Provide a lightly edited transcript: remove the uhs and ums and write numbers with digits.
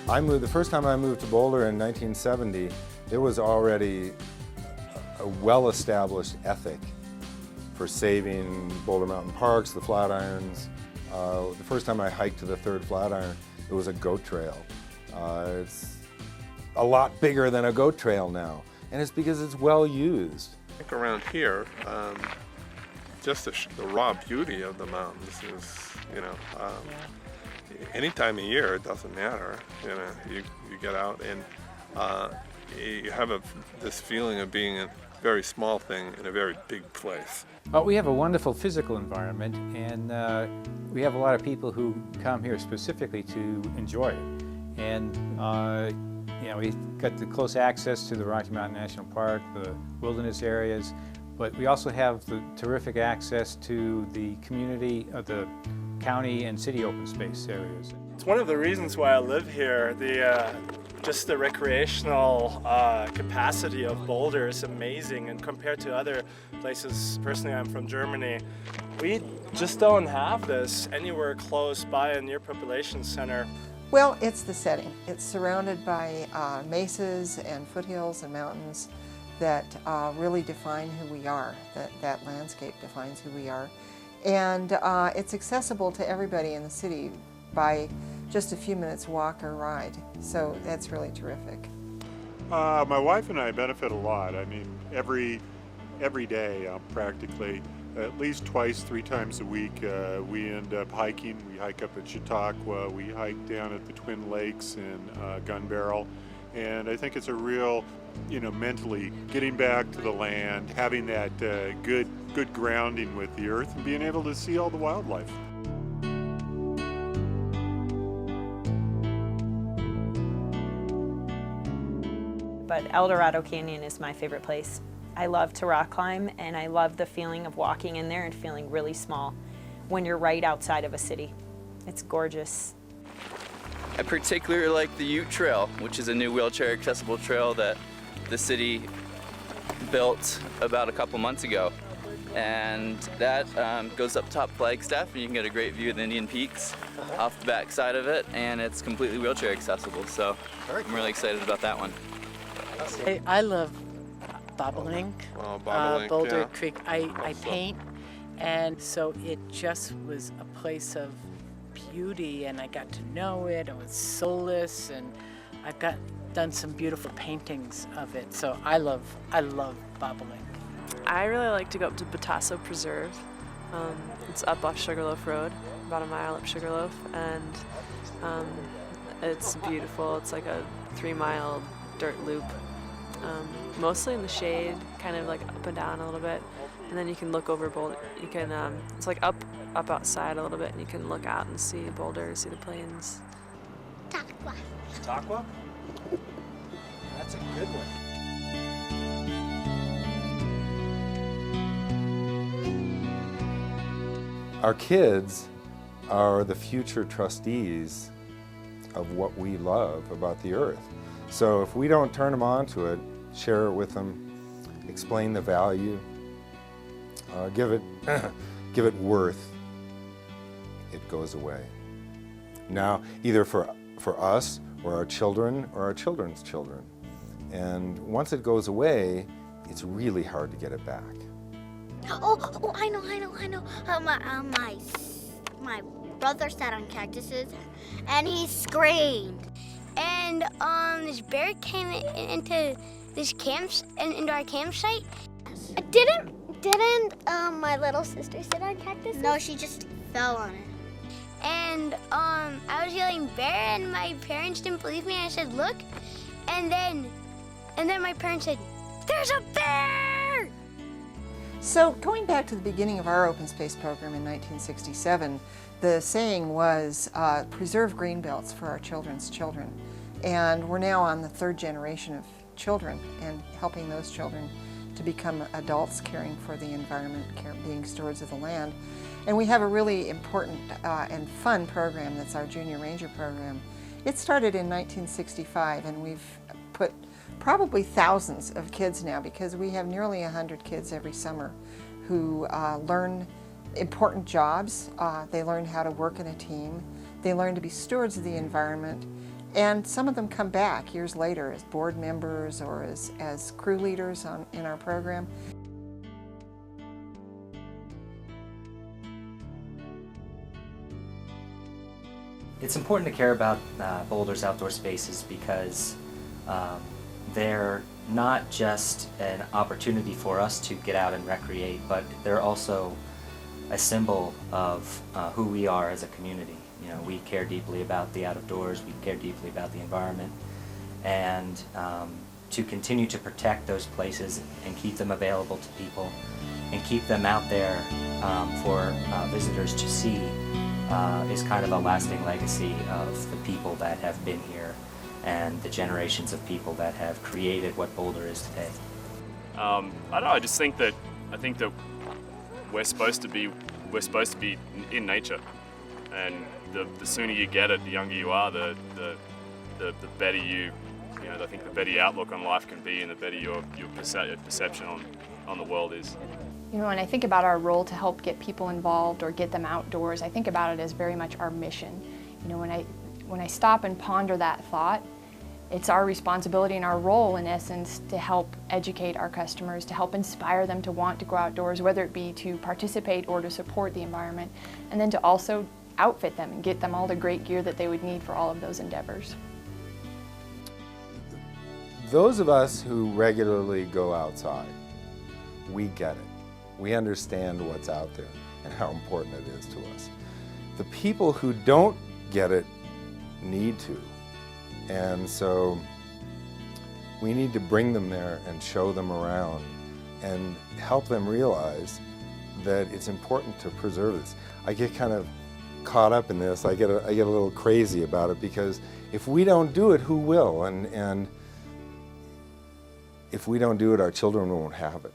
The first time I moved to Boulder in 1970, there was already a well-established ethic for saving Boulder Mountain Parks, the Flatirons. The first time I hiked to the third Flatiron, it was a goat trail. It's a lot bigger than a goat trail now, and it's because it's well used. I think around here, just the raw beauty of the mountains is, any time of year, it doesn't matter. You get out and you have this feeling of being a very small thing in a very big place. Well, we have a wonderful physical environment, and we have a lot of people who come here specifically to enjoy it. And we've got the close access to the Rocky Mountain National Park, the wilderness areas, but we also have the terrific access to the community of the county and city open space areas. It's one of the reasons why I live here. Just the recreational capacity of Boulder is amazing, and compared to other places, personally I'm from Germany, we just don't have this anywhere close by a near population center. Well, it's the setting. It's surrounded by mesas and foothills and mountains that really define who we are. That landscape defines who we are. And it's accessible to everybody in the city by just a few minutes walk or ride. So that's really terrific. My wife and I benefit a lot. I mean, every day practically, at least twice, 3 times a week, we end up hiking. We hike up at Chautauqua, we hike down at the Twin Lakes and Gun Barrel. And I think it's a real, mentally getting back to the land, having that good grounding with the earth and being able to see all the wildlife. But El Dorado Canyon is my favorite place. I love to rock climb, and I love the feeling of walking in there and feeling really small when you're right outside of a city. It's gorgeous. I particularly like the Ute Trail, which is a new wheelchair accessible trail that the city built about a couple months ago. And that goes up top Flagstaff, and you can get a great view of the Indian Peaks off the back side of it, and it's completely wheelchair accessible, so I'm really excited about that one. I love Bobolink, Boulder yeah. Creek. I paint, and so it just was a place of beauty, and I got to know it. It was soulless, and I've done some beautiful paintings of it. So I love Bobolink. I really like to go up to Batasso Preserve. It's up off Sugarloaf Road, about a mile up Sugarloaf, and it's beautiful. It's like a 3-mile dirt loop, mostly in the shade, kind of like up and down a little bit, and then you can look over Boulder. You can it's like up outside a little bit, and you can look out and see Boulder, see the plains. Chautauqua. Chautauqua? That's a good one. Our kids are the future trustees of what we love about the earth. So if we don't turn them on to it, share it with them, explain the value, give it worth, it goes away. Now, either for us or our children or our children's children. And once it goes away, it's really hard to get it back. Oh, I know. My brother sat on cactuses, and he screamed. And this bear came into our campsite. Didn't my little sister sit on cactuses? No, she just fell on it. And I was yelling bear, and my parents didn't believe me. I said, look, and then my parents said, there's a bear! So going back to the beginning of our open space program in 1967, the saying was preserve green belts for our children's children. And we're now on the 3rd generation of children and helping those children to become adults caring for the environment, being stewards of the land. And we have a really important and fun program that's our Junior Ranger program. It started in 1965, and we've put probably thousands of kids now, because we have nearly 100 kids every summer who learn important jobs. They learn how to work in a team. They learn to be stewards of the environment, And some of them come back years later as board members or as crew leaders in our program. It's important to care about Boulder's outdoor spaces because they're not just an opportunity for us to get out and recreate, but they're also a symbol of who we are as a community. You know, we care deeply about the outdoors, we care deeply about the environment, and to continue to protect those places and keep them available to people and keep them out there for visitors to see is kind of a lasting legacy of the people that have been here and the generations of people that have created what Boulder is today. I don't know, I think that we're supposed to be in nature, and the sooner you get it, the younger you are, the better I think the better your outlook on life can be, and the better your perception on the world is. You know, when I think about our role to help get people involved or get them outdoors, I think about it as very much our mission. You know, when I stop and ponder that thought, it's our responsibility and our role, in essence, to help educate our customers, to help inspire them to want to go outdoors, whether it be to participate or to support the environment, and then to also outfit them and get them all the great gear that they would need for all of those endeavors. Those of us who regularly go outside, we get it. We understand what's out there and how important it is to us. The people who don't get it need to. And so we need to bring them there and show them around and help them realize that it's important to preserve this. I get kind of caught up in this. I get a little crazy about it, because if we don't do it, who will? And if we don't do it, our children won't have it.